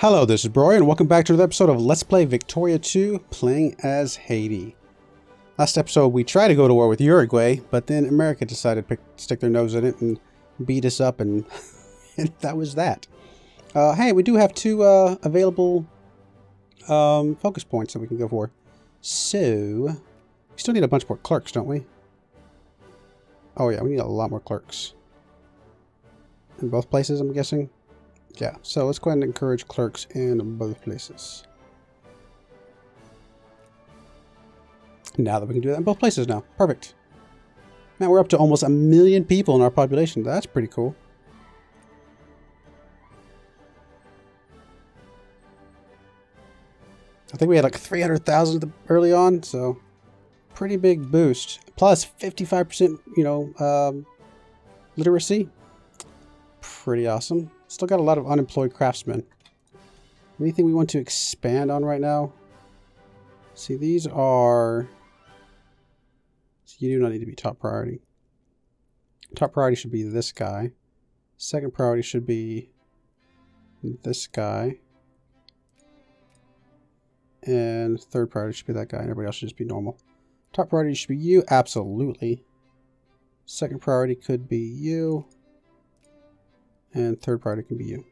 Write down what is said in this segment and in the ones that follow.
Hello, this is Broyar, and welcome back to another episode of Let's Play Victoria 2, playing as Haiti. Last episode, we tried to go to war with Uruguay, but then America decided to stick their nose in it and beat us up, and, and that was that. Hey, we do have two available focus points that we can go for. So, we still need a bunch more clerks, don't we? Oh yeah, we need a lot more clerks. In both places, I'm guessing? Yeah, so let's go ahead and encourage clerks in both places. Now that we can do that in both places now. Perfect. Now we're up to almost 1 million people in our population. That's pretty cool. I think we had like 300,000 early on, so pretty big boost. Plus 55%, literacy. Pretty awesome. Still got a lot of unemployed craftsmen. Anything we want to expand on right now? See, these are... So you do not need to be top priority. Top priority should be this guy. Second priority should be this guy. And third priority should be that guy, and everybody else should just be normal. Top priority should be you, absolutely. Second priority could be you. And third priority can be you.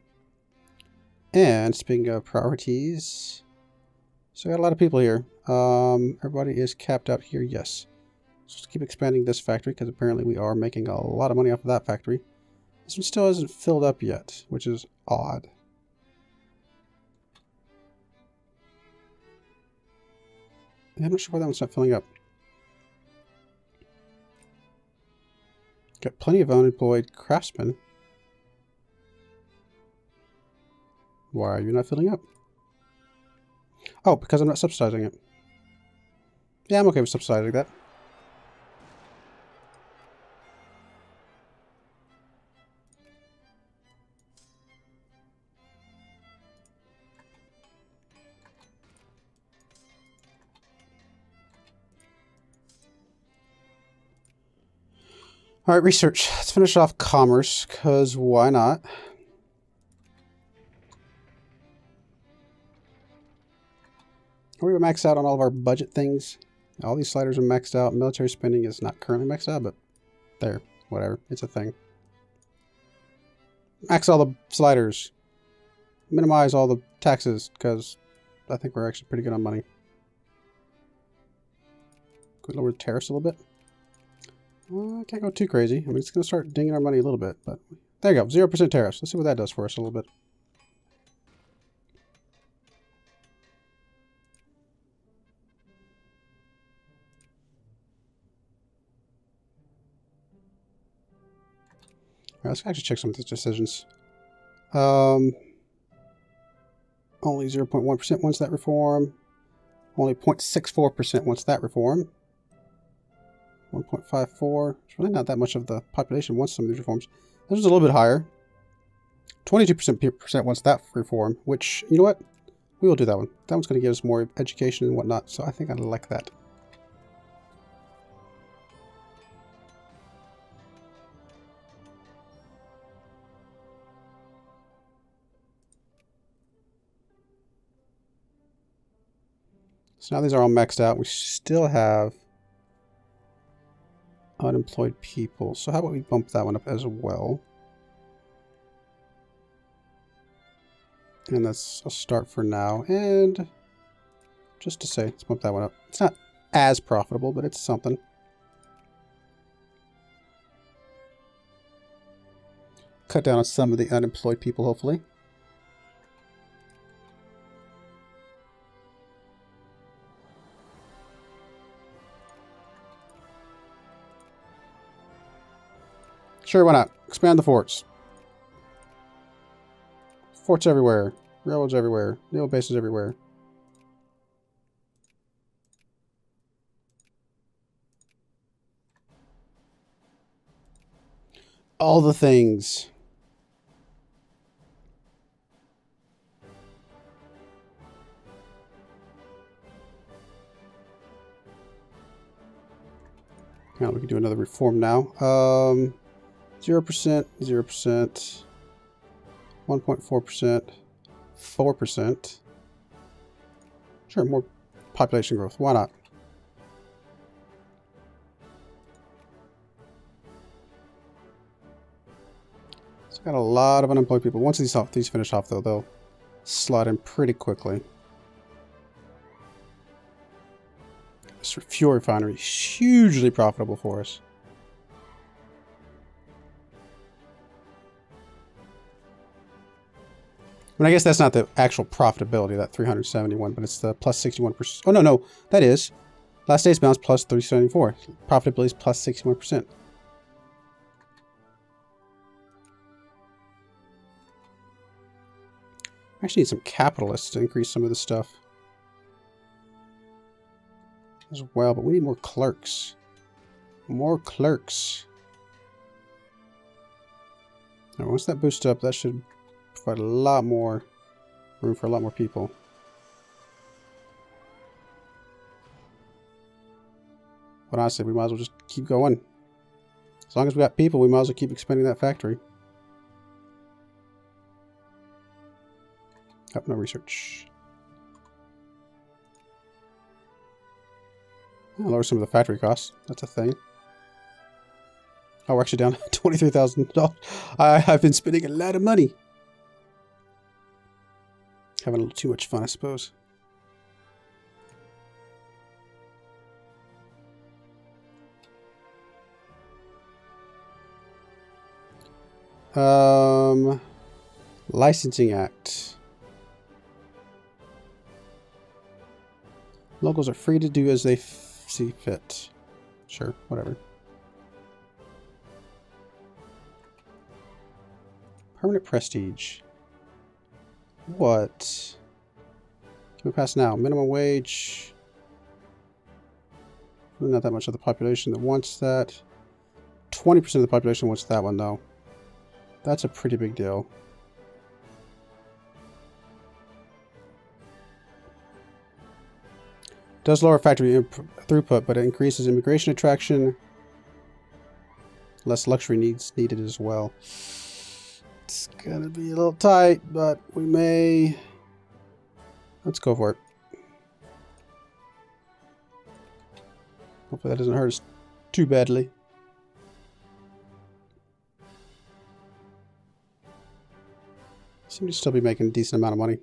And speaking of priorities, so I got a lot of people here. Everybody is capped out here, yes. So let's keep expanding this factory because apparently we are making a lot of money off of that factory. This one still isn't filled up yet, which is odd. I'm not sure why that one's not filling up. Got plenty of unemployed craftsmen. Why are you not filling up? Oh, because I'm not subsidizing it. Yeah, I'm okay with subsidizing that. Alright, research. Let's finish off commerce, because why not? We were maxed out on all of our budget things. All these sliders are maxed out. Military spending is not currently maxed out, but there, whatever. It's a thing. Max all the sliders. Minimize all the taxes, because I think we're actually pretty good on money. Could we lower the tariffs a little bit? Well, I can't go too crazy. I mean, it's going to start dinging our money a little bit, but there you go. 0% tariffs. Let's see what that does for us a little bit. Let's actually check some of these decisions. Only 0.1% wants that reform. Only 0.64% wants that reform. 1.54. It's really not that much of the population wants some of these reforms. This is a little bit higher. 22% wants that reform, which, you know what? We will do that one. That one's going to give us more education and whatnot, so I think I like that. So now these are all maxed out. We still have unemployed people. So how about we bump that one up as well? And that's a start for now. And just to say, let's bump that one up. It's not as profitable, but it's something. Cut down on some of the unemployed people, hopefully. Sure, why not? Expand the forts. Forts everywhere. Railroads everywhere. Naval bases everywhere. All the things. Now we can do another reform now. 0%, 0%, 1.4%, 4%. Sure, more population growth. Why not? So got a lot of unemployed people. Once these finish off, though, they'll slot in pretty quickly. This fuel refinery is hugely profitable for us. I mean, I guess that's not the actual profitability, that 371, but it's the plus 61%. Oh, no, that is. Last day's balance plus 374. Profitability is plus 61%. I actually need some capitalists to increase some of this stuff as well, but we need more clerks. More clerks. Now, once that boosts up, that should provide a lot more room for a lot more people. But honestly, we might as well just keep going. As long as we got people, we might as well keep expanding that factory. Oh, no research. I'll lower some of the factory costs. That's a thing. Oh, we're actually down $23,000. I've been spending a lot of money. Having a little too much fun, I suppose. Licensing Act. Locals are free to do as they see fit. Sure, whatever. Permanent prestige. What? Can we pass now? Minimum wage. Not that much of the population that wants that. 20% of the population wants that one, though. That's a pretty big deal. Does lower factory throughput, but it increases immigration attraction. Less luxury needs needed as well. It's gonna be a little tight, but we may. Let's go for it. Hopefully that doesn't hurt us too badly. Seem to still be making a decent amount of money.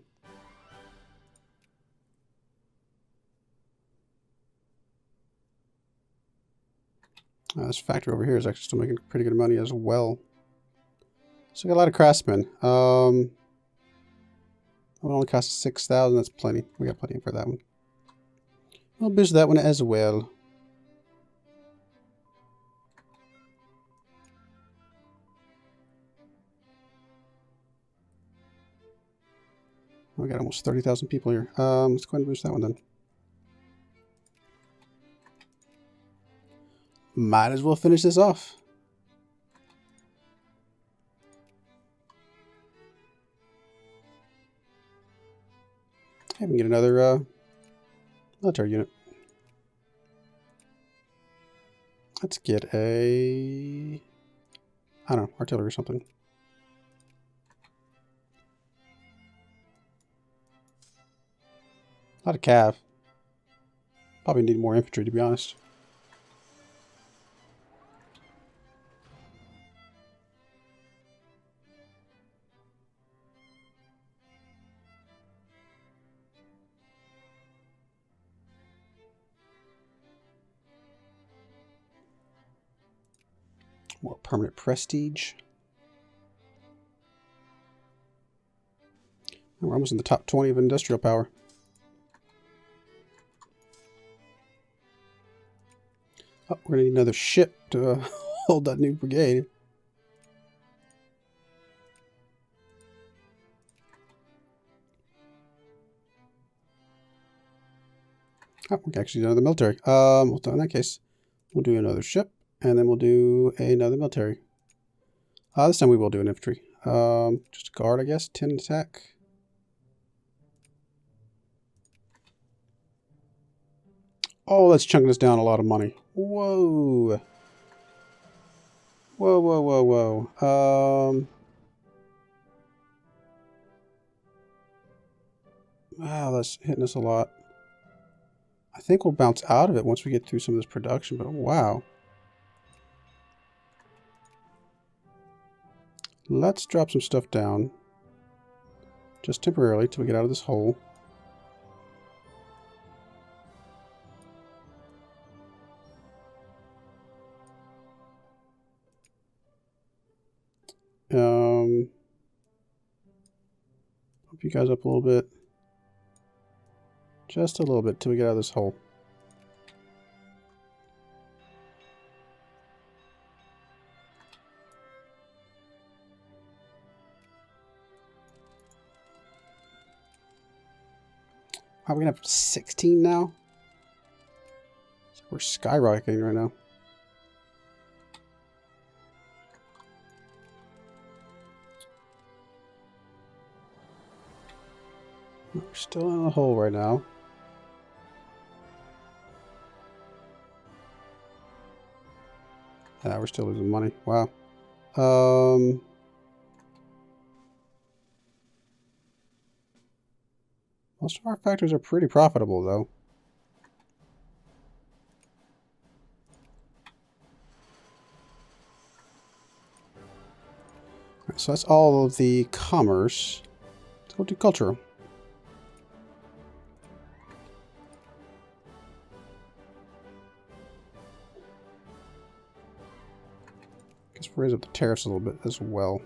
This factory over here is actually still making pretty good money as well. So we got a lot of craftsmen. It only costs 6,000. That's plenty. We got plenty for that one. We'll boost that one as well. We got almost 30,000 people here. Let's go ahead and boost that one then. Might as well finish this off. Hey, we can get another military unit. Let's get a, I don't know, artillery or something. A lot of cav. Probably need more infantry, to be honest. More permanent prestige. We're almost in the top 20 of industrial power. Oh, we're going to need another ship to hold that new brigade. Oh, we can actually do another military. Well, in that case, we'll do another ship, and then we'll do another military. This time we will do an infantry. Just a guard, I guess. 10 attack. Oh, that's chunking us down a lot of money. Whoa. Whoa, whoa, whoa, whoa. Wow, that's hitting us a lot. I think we'll bounce out of it once we get through some of this production, but wow. Let's drop some stuff down. Just temporarily till we get out of this hole. Pump you guys up a little bit. Just a little bit till we get out of this hole. Are we gonna have 16 now? So we're skyrocketing right now. We're still in the hole right now. Yeah, we're still losing money. Wow. Most of our factories are pretty profitable, though. Right, so that's all of the commerce. Let's go to cultural. Guess we'll raise up the tariffs a little bit as well.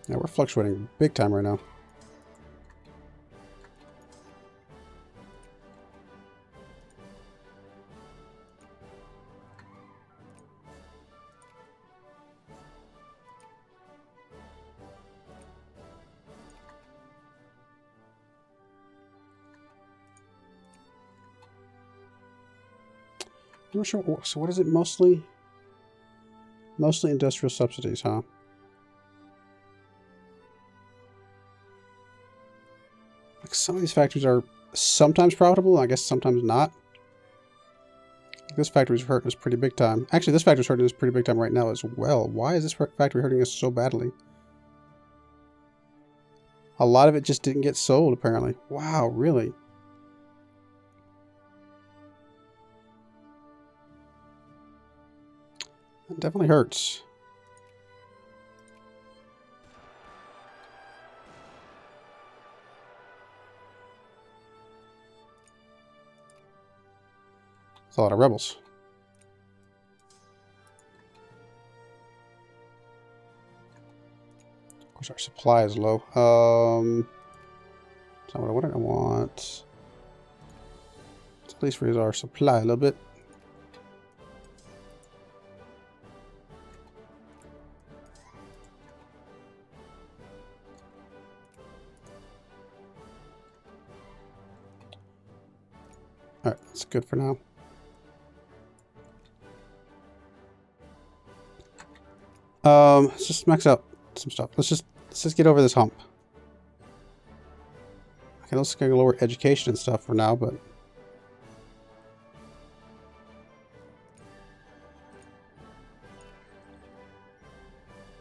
Yeah, we're fluctuating big time right now. I'm not sure. So what is it mostly? Mostly industrial subsidies, huh? Like some of these factories are sometimes profitable, I guess sometimes not. Like this factory's hurting us pretty big time. Actually, this factory's hurting us pretty big time right now as well. Why is this factory hurting us so badly? A lot of it just didn't get sold, apparently. Wow, really? That definitely hurts. It's a lot of rebels. Of course, our supply is low. So what I want. Let's at least raise our supply a little bit. All right, that's good for now. Let's just max out some stuff. Let's just get over this hump. Okay, let's go lower education and stuff for now, but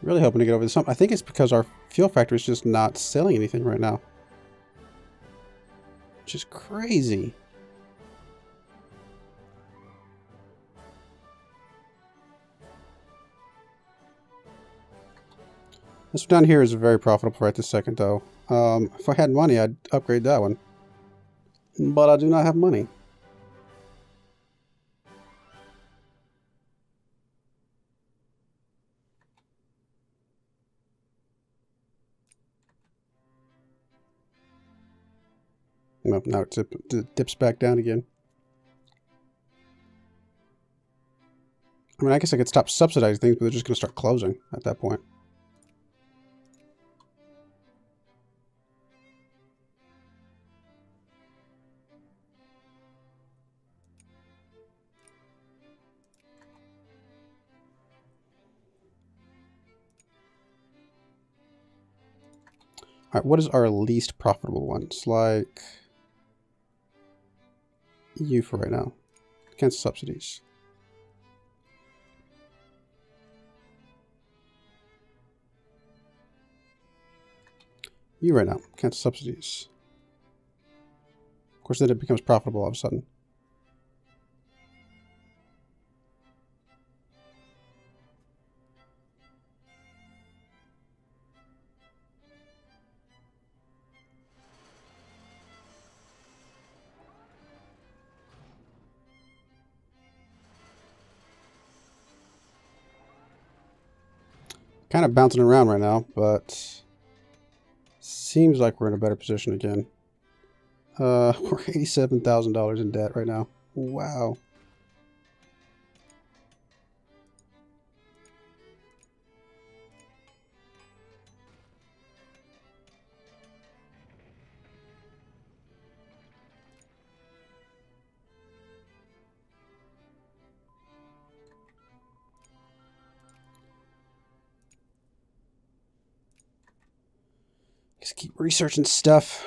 really hoping to get over this hump. I think it's because our fuel factory is just not selling anything right now, which is crazy. This one down here is very profitable right this second, though. If I had money, I'd upgrade that one. But I do not have money. Well, now it dips back down again. I mean, I guess I could stop subsidizing things, but they're just going to start closing at that point. Alright, what is our least profitable one? It's like EU for right now. Cancel subsidies. You right now. Cancel subsidies. Of course, then it becomes profitable all of a sudden. Kind of bouncing around right now, but seems like we're in a better position again. We're $87,000 in debt right now. Wow. Just keep researching stuff.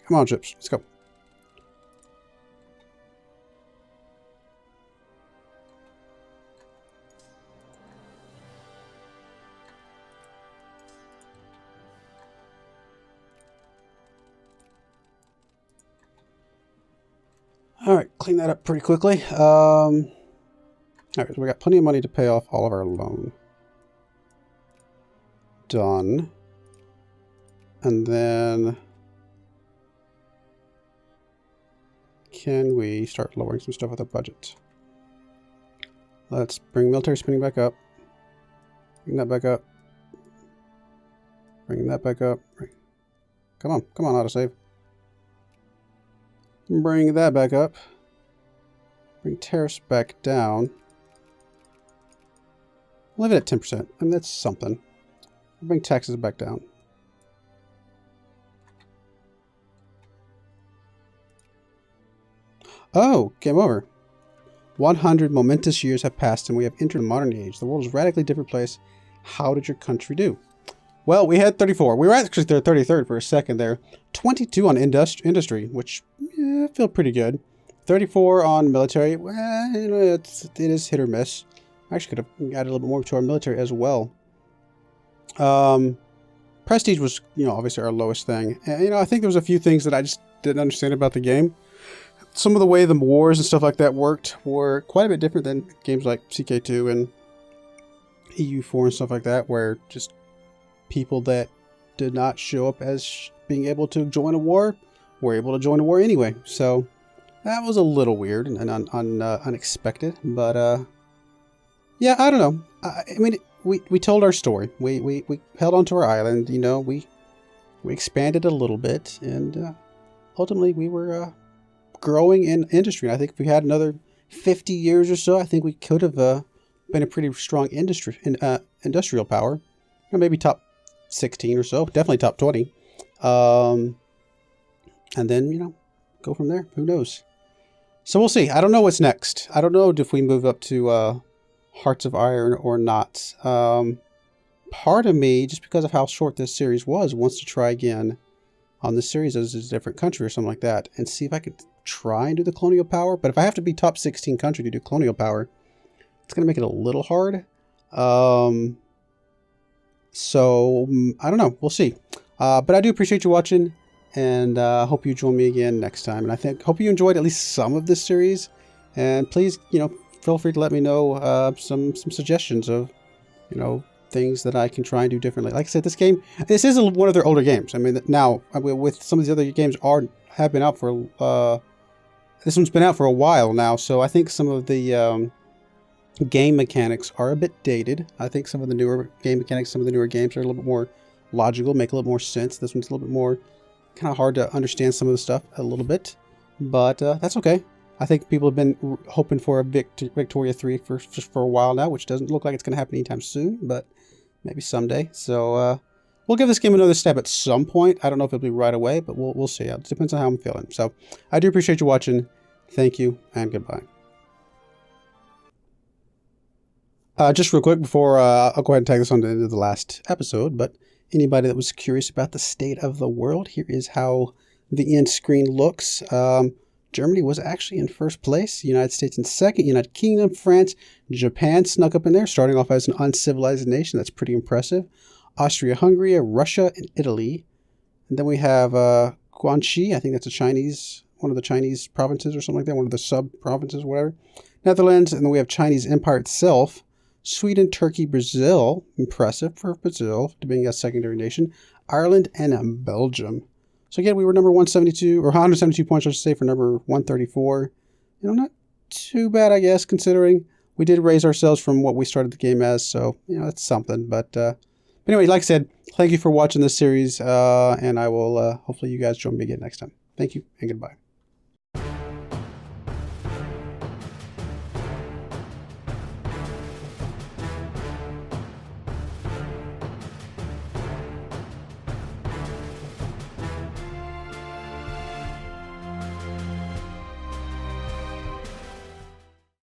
Come on, ships. Let's go. All right, clean that up pretty quickly. All right, so we got plenty of money to pay off all of our loan. Done. And then can we start lowering some stuff with our budget? Let's bring military spending back up. Bring that back up. Bring that back up. Come on, autosave. Bring that back up. Bring tariffs back down. Leave it at 10%. I mean, that's something. Bring taxes back down. Oh, game over. 100 momentous years have passed and we have entered the modern age. The world is a radically different place. How did your country do? Well, we had 34. We were actually 33rd for a second there. 22 on industry, which I feel pretty good. 34 on military. Well, you know, it is hit or miss. I actually could have added a little bit more to our military as well. Prestige was, you know, obviously our lowest thing. And, you know, I think there was a few things that I just didn't understand about the game. Some of the way the wars and stuff like that worked were quite a bit different than games like CK2 and EU4 and stuff like that, where just people that did not show up as being able to join a war were able to join a war anyway. So that was a little weird and unexpected. But yeah, I don't know. I mean, we told our story. We held onto our island. You know, we expanded a little bit, and ultimately we were growing in industry. And I think if we had another 50 years or so, I think we could have been a pretty strong industrial power. Or maybe top 16 or so, definitely top 20. And then, you know, go from there. Who knows? So we'll see. I don't know what's next. I don't know if we move up to Hearts of Iron or not. Part of me, just because of how short this series was, wants to try again on this series as a different country or something like that, and see if I could try and do the colonial power. But if I have to be top 16 country to do colonial power, it's going to make it a little hard. So I don't know. We'll see. But I do appreciate you watching, and hope you join me again next time. And I hope you enjoyed at least some of this series. And please, you know, feel free to let me know some suggestions of, you know, things that I can try and do differently. Like I said, this is one of their older games. I mean, now with some of these other games have been out for this one's been out for a while now. So I think some of the game mechanics are a bit dated. I think some of the newer game mechanics, some of the newer games are a little bit more logical, make a little more sense. This one's a little bit more kind of hard to understand some of the stuff a little bit, but that's okay. I think people have been hoping for a Victoria 3 for a while now, which doesn't look like it's going to happen anytime soon, but maybe someday. So we'll give this game another stab at some point. I don't know if it'll be right away, but we'll see. It depends on how I'm feeling. So I do appreciate you watching. Thank you, and goodbye. Just real quick before I'll go ahead and tag this on to the end of the last episode, but anybody that was curious about the state of the world, here is how the end screen looks. Germany was actually in first place, United States in second, United Kingdom, France, Japan snuck up in there, starting off as an uncivilized nation. That's pretty impressive. Austria-Hungary, Russia, and Italy. And then we have Guangxi, I think that's one of the Chinese provinces or something like that, one of the sub-provinces, whatever. Netherlands, and then we have Chinese Empire itself. Sweden, Turkey, Brazil, impressive for Brazil to being a secondary nation. Ireland, and Belgium. So again, we were number 172, or 172 points, I should say, for number 134. Not too bad, I guess, considering we did raise ourselves from what we started the game as. So, that's something. But anyway, like I said, thank you for watching this series, and I will, hopefully you guys join me again next time. Thank you, and goodbye.